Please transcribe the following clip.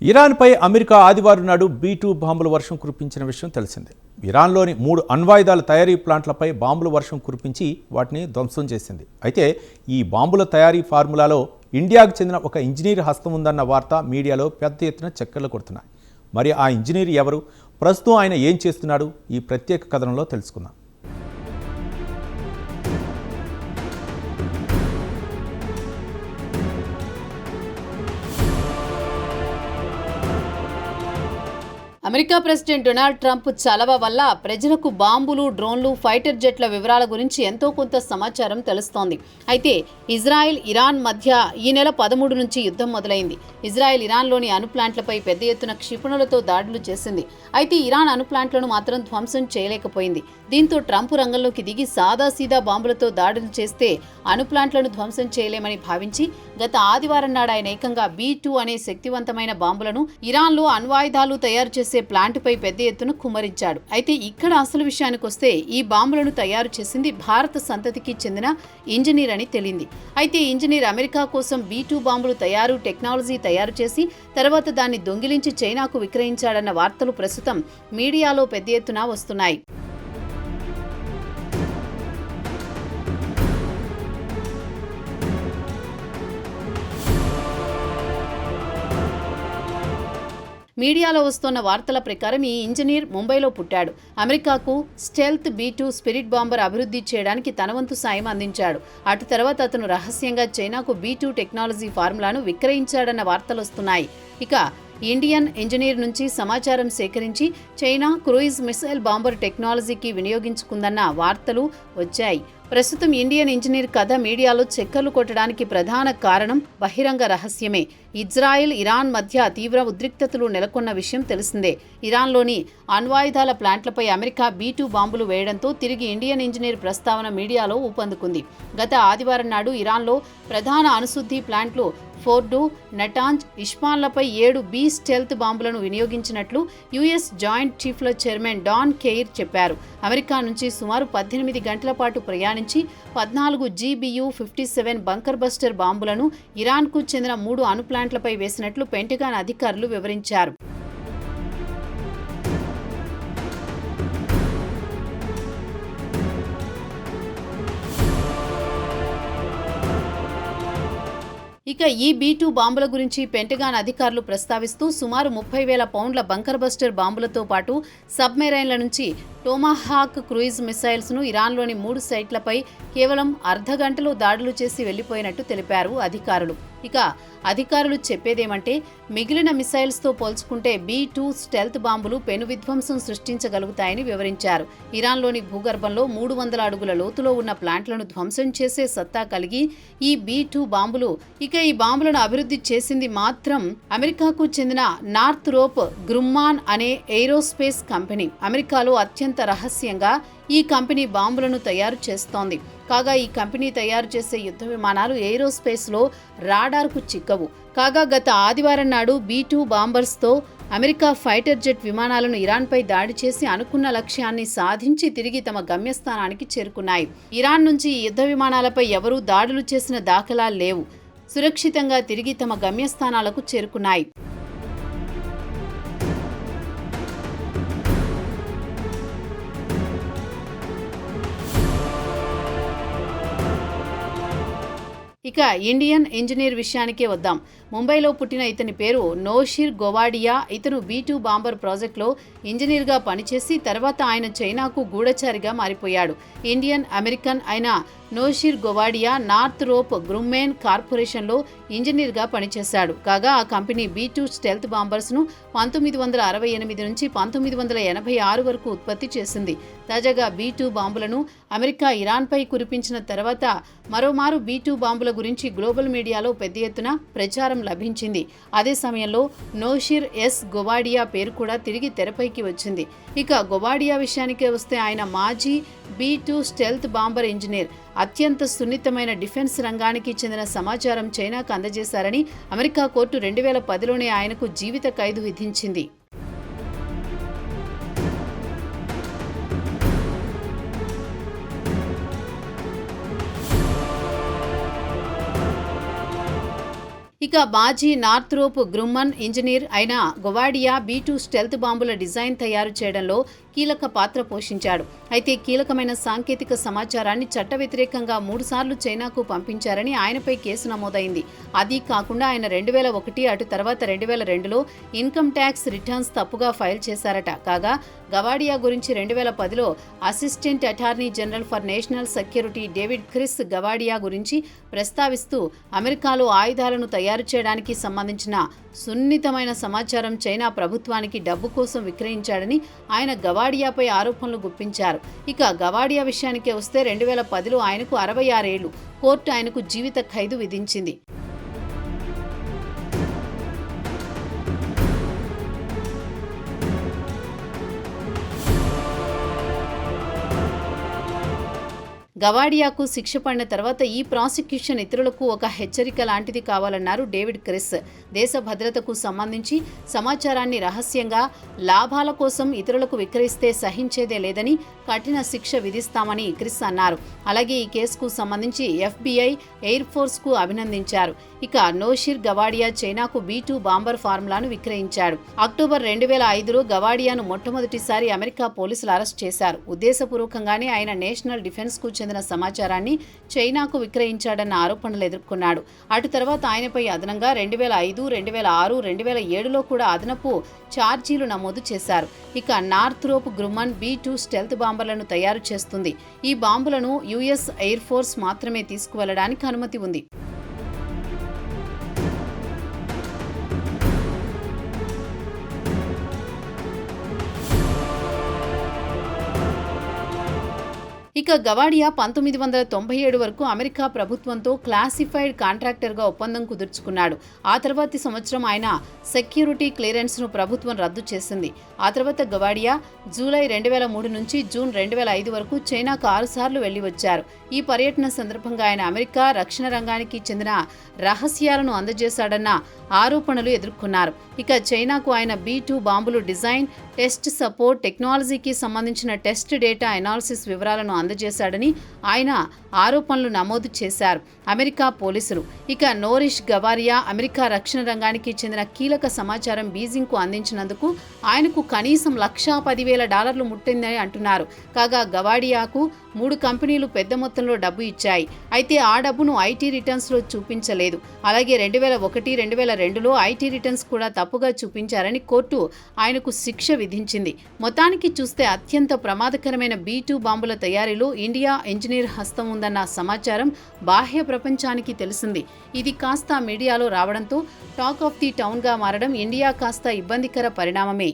ఇరాన్పై America ఆదివారం నాడు B-2 బాంబుల వర్షం కురిపించిన విషయం తెలిసిందే. ఇరాన్లోని 3 అణ్వాయుధాల తయారీ ప్లాంట్లపై బాంబుల వర్షం కురిపించి వాటిని ధ్వంసం చేసింది. అయితే ఈ బాంబుల తయారీ ఫార్ములాలో ఇండియాకు చెందిన ఒక ఇంజనీర్ హస్తం ఉందన్న వార్త మీడియాలో పెద్ద ఎత్తున చక్కర్లు కొడుతున్నాయి. మరి ఆ ఇంజనీర్ ఎవరు, ప్రస్తుతం ఆయన ఏం చేస్తున్నాడు, ఈ ప్రత్యేక కథనంలో తెలుసుకుందాం. అమెరికా ప్రెసిడెంట్ డొనాల్డ్ ట్రంప్ చలవ వల్ల ప్రజలకు బాంబులు, డ్రోన్లు, ఫైటర్ జెట్ల వివరాల గురించి ఎంతో కొంత సమాచారం తెలుస్తోంది. అయితే ఇజ్రాయెల్, ఇరాన్ మధ్య ఈ నెల 13 నుంచి యుద్ధం మొదలైంది. ఇజ్రాయెల్ ఇరాన్లోని అణు ప్లాంట్లపై పెద్ద ఎత్తున క్షిపణులతో దాడులు చేసింది. అయితే ఇరాన్ అణు ప్లాంట్లను మాత్రం ధ్వంసం చేయలేకపోయింది. దీంతో ట్రంప్ రంగంలోకి దిగి సాదాసీదా బాంబులతో దాడులు చేస్తే అణు ప్లాంట్లను ధ్వంసం చేయలేమని భావించి గత ఆదివారం నాడు ఆయన ఏకంగా B-2 అనే శక్తివంతమైన బాంబులను ఇరాన్లో అణ్వాయుధాలు తయారు చేసే ప్లాంటుపై పెద్ద ఎత్తున కుమ్మరించాడు. అయితే ఇక్కడ అసలు విషయానికి వస్తే ఈ బాంబులను తయారు చేసింది భారత సంతతికి చెందిన ఇంజనీర్ అని తేలింది. అయితే ఇంజనీర్ అమెరికా కోసం B-2 బాంబులు టెక్నాలజీ తయారు చేసి తర్వాత దాన్ని దొంగిలించి చైనాకు విక్రయించాడన్న వార్తలు ప్రస్తుతం మీడియాలో పెద్ద ఎత్తున వస్తున్నాయి. మీడియాలో వస్తున్న వార్తల ప్రకారం ఈ ఇంజనీర్ ముంబైలో పుట్టాడు. అమెరికాకు స్టెల్త్ B-2 స్పిరిట్ బాంబర్ అభివృద్ధి చేయడానికి తన వంతు సాయం అందించాడు. అటు తర్వాత అతను రహస్యంగా చైనాకు B-2 టెక్నాలజీ ఫార్ములాను విక్రయించాడన్న వార్తలు వస్తున్నాయి. ఇక ఇండియన్ ఇంజనీర్ నుంచి సమాచారం సేకరించి చైనా క్రూయిజ్ మిసైల్ బాంబర్ టెక్నాలజీకి వినియోగించుకుందన్న వార్తలు వచ్చాయి. ప్రస్తుతం ఇండియన్ ఇంజనీర్ కథ మీడియాలో చక్కర్లు కొట్టడానికి ప్రధాన కారణం బహిరంగ రహస్యమే. ఇజ్రాయెల్, ఇరాన్ మధ్య తీవ్ర ఉద్రిక్తతలు నెలకొన్న విషయం తెలిసిందే. ఇరాన్లోని అణ్వాయుధాల ప్లాంట్లపై అమెరికా B-2 బాంబులు వేయడంతో తిరిగి ఇండియన్ ఇంజనీర్ ప్రస్తావన మీడియాలో ఊపందుకుంది. గత ఆదివారం నాడు ఇరాన్లో ప్రధాన అణుశుద్ధి ప్లాంట్లు ఫోర్డో, నటాంజ్, ఇష్మాన్లపై 7 B స్టెల్త్ బాంబులను వినియోగించినట్లు US జాయింట్ చీఫ్ల చైర్మన్ డాన్ కెయిర్ చెప్పారు. అమెరికా నుంచి సుమారు 18 గంటల పాటు ప్రయాణించి 14 GBU-57 బంకర్ బస్టర్ బాంబులను ఇరాన్కు చెందిన 3 అణు ప్లాంట్లపై వేసినట్లు పెంటగాన్ అధికారులు వివరించారు. ఇక ఈ B-2 బాంబుల గురించి పెంటగాన్ అధికారులు ప్రస్తావిస్తూ సుమారు 30,000 పౌండ్ల బంకర్ బస్టర్ బాంబులతో పాటు సబ్మెరైన్ల నుంచి టోమాహాక్ క్రూయిజ్ మిసైల్స్ను ఇరాన్లోని 3 సైట్లపై కేవలం అర్ధగంటలో దాడులు చేసి వెళ్లిపోయినట్టు తెలిపారు అధికారులు. ఇక అధికారులు చెప్పేదేమంటే మిగిలిన మిసైల్స్తో పోల్చుకుంటే B-2 స్టెల్త్ బాంబులు పెను విధ్వంసం సృష్టించగలుగుతాయని వివరించారు. ఇరాన్లోని భూగర్భంలో 300 అడుగుల లోతులో ఉన్న ప్లాంట్లను ధ్వంసం చేసే సత్తా కలిగి ఈ B-2 బాంబులు. ఇక ఈ బాంబులను అభివృద్ధి చేసింది మాత్రం అమెరికాకు చెందిన నార్థ్రోప్ గ్రుమ్మాన్ అనే ఏరోస్పేస్ కంపెనీ. అమెరికాలో అత్యంత రహస్యంగా ఈ కంపెనీ బాంబులను తయారు చేస్తోంది. కాగా ఈ కంపెనీ తయారు చేసే యుద్ధ విమానాలు ఏరోస్పేస్లో రాడార్కు చిక్కవు. కాగా గత ఆదివారం నాడు B-2 బాంబర్స్తో అమెరికా ఫైటర్ జెట్ విమానాలను ఇరాన్పై దాడి చేసి అనుకున్న లక్ష్యాన్ని సాధించి తిరిగి తమ గమ్యస్థానానికి చేరుకున్నాయి. ఇరాన్ నుంచి ఈ యుద్ధ విమానాలపై ఎవరూ దాడులు చేసిన దాఖలాలు లేవు. సురక్షితంగా తిరిగి తమ గమ్యస్థానాలకు చేరుకున్నాయి. ఇక ఇండియన్ ఇంజనీర్ విషయానికే వద్దాం. ముంబైలో పుట్టిన ఇతని పేరు నోషిర్ గోవాడియా. ఇతను B-2 బాంబర్ ప్రాజెక్టులో ఇంజనీర్గా పనిచేసి తర్వాత ఆయన చైనాకు గూఢచారిగా మారిపోయాడు. ఇండియన్ అమెరికన్ అయిన నోషిర్ గోవాడియా నార్థ్రోప్ గ్రుమ్మెన్ కార్పొరేషన్లో ఇంజనీర్గా పనిచేశాడు. కాగా ఆ కంపెనీ B-2 స్టెల్త్ బాంబర్స్ను 1968 నుంచి 1986 వరకు ఉత్పత్తి చేసింది. తాజాగా B-2 బాంబులను అమెరికా ఇరాన్పై కురిపించిన తర్వాత మరోమారు B-2 బాంబుల గురించి గ్లోబల్ మీడియాలో పెద్ద ఎత్తున ప్రచారం లభించింది. అదే సమయంలో నోషిర్ ఎస్ గోవాడియా పేరు కూడా తిరిగి తెరపైకి వచ్చింది. ఇక గోవాడియా విషయానికే వస్తే ఆయన మాజీ B-2 స్టెల్త్ బాంబర్ ఇంజనీర్. అత్యంత సున్నితమైన డిఫెన్స్ రంగానికి చెందిన సమాచారం చైనాకు అందజేశారని అమెరికా కోర్టు 2010లోనే ఆయనకు జీవిత ఖైదు విధించింది. ఇక మాజీ నార్థ్రోప్ గ్రుమ్మన్ ఇంజనీర్ అయిన గొవాడియా B2 స్టెల్త్ బాంబుల డిజైన్ తయారు చేయడంలో కీలక పాత్ర పోషించాడు. అయితే కీలకమైన సాంకేతిక సమాచారాన్ని చట్ట వ్యతిరేకంగా 3 సార్లు చైనాకు పంపించారని ఆయనపై కేసు నమోదైంది. అది కాకుండా ఆయన 2001 అటు తర్వాత 2002లో ఇన్కమ్ ట్యాక్స్ రిటర్న్స్ తప్పుగా ఫైల్ చేశారట. కాగా గవాడియా గురించి 2010లో assistant attorney general for national security David Kris Gavadia గురించి ప్రస్తావిస్తూ అమెరికాలో ఆయుధాలను తయారు చేయడానికి సంబంధించిన సున్నితమైన సమాచారం చైనా ప్రభుత్వానికి డబ్బు కోసం విక్రయించాడని ఆయన గవాడియాపై ఆరోపణలు గుప్పించారు. ఇక గవాడియా విషయానికే వస్తే 2010లో ఆయనకు 66 ఏళ్లు, కోర్టు ఆయనకు జీవిత ఖైదు విధించింది. గవాడియాకు శిక్ష పడిన తర్వాత ఈ ప్రాసిక్యూషన్ ఇతరులకు ఒక హెచ్చరిక లాంటిది కావాలన్నారు డేవిడ్ క్రిస్. దేశ భద్రతకు సంబంధించి సమాచారాన్ని రహస్యంగా లాభాల కోసం ఇతరులకు విక్రయిస్తే సహించేదే లేదని కఠిన శిక్ష విధిస్తామని క్రిస్ అన్నారు. అలాగే ఈ కేసుకు సంబంధించి FBI, ఎయిర్ ఫోర్స్కు అభినందించారు. ఇక నోషిర్ గవాడియా చైనాకు B2 బాంబర్ ఫార్ములాను విక్రయించాడు. అక్టోబర్ 2005లో గవాడియాను మొట్టమొదటిసారి అమెరికా పోలీసులు అరెస్ట్ చేశారు. ఉద్దేశపూర్వకంగానే ఆయన నేషనల్ డిఫెన్స్కు చెందిన సమాచారాన్ని చైనాకు విక్రయించాడన్న ఆరోపణలు ఎదుర్కొన్నాడు. అటు తర్వాత ఆయనపై అదనంగా 2005, 2006, 2007లో కూడా అదనపు ఛార్జీలు నమోదు చేశారు. ఇక నార్థ్రోప్ గ్రుమ్మన్ B2 స్టెల్త్ బాంబర్లను తయారు చేస్తుంది. ఈ బాంబులను US ఎయిర్ ఫోర్స్ మాత్రమే తీసుకువెళ్లడానికి అనుమతి ఉంది. ఇక గవాడియా 1997 వరకు అమెరికా ప్రభుత్వంతో క్లాసిఫైడ్ కాంట్రాక్టర్గా ఒప్పందం కుదుర్చుకున్నాడు. ఆ తర్వాతి సంవత్సరం ఆయన సెక్యూరిటీ క్లియరెన్స్ను ప్రభుత్వం రద్దు చేసింది. ఆ తర్వాత గవాడియా జూలై 2003 నుంచి జూన్ 2005 వరకు చైనాకు 6 సార్లు వెళ్లి వచ్చారు. ఈ పర్యటన సందర్భంగా ఆయన అమెరికా రక్షణ రంగానికి చెందిన రహస్యాలను అందజేశాడన్న ఆరోపణలు ఎదుర్కొన్నారు. ఇక చైనాకు ఆయన B2 బాంబులు డిజైన్, టెస్ట్ సపోర్ట్, టెక్నాలజీకి సంబంధించిన టెస్ట్ డేటా అనాలిసిస్ వివరాలను అందజేశాడని ఆయన ఆరోపణలు నమోదు చేశారు అమెరికా పోలీసులు. ఇక నోరిష్ గవాడియా అమెరికా రక్షణ రంగానికి చెందిన కీలక సమాచారం బీజింగ్కు అందించినందుకు ఆయనకు కనీసం $110,000 ముట్టిందని అంటున్నారు. కాగా గవాడియాకు 3 కంపెనీలు పెద్ద మొత్తంలో డబ్బు ఇచ్చాయి. అయితే ఆ డబ్బును ఐటీ రిటర్న్స్లో చూపించలేదు. అలాగే 2001, 2002లో ఐటీ రిటర్న్స్ కూడా తప్పుగా చూపించారని కోర్టు ఆయనకు శిక్ష విధించింది. మొత్తానికి చూస్తే అత్యంత ప్రమాదకరమైన B2 బాంబుల తయారీలో ఇండియా ఇంజనీర్ హస్తం ఉందన్న సమాచారం బాహ్య ప్రపంచానికి తెలిసింది. ఇది కాస్త మీడియాలో రావడంతో టాక్ ఆఫ్ ది టౌన్గా మారడం ఇండియా కాస్త ఇబ్బందికర పరిణామమే.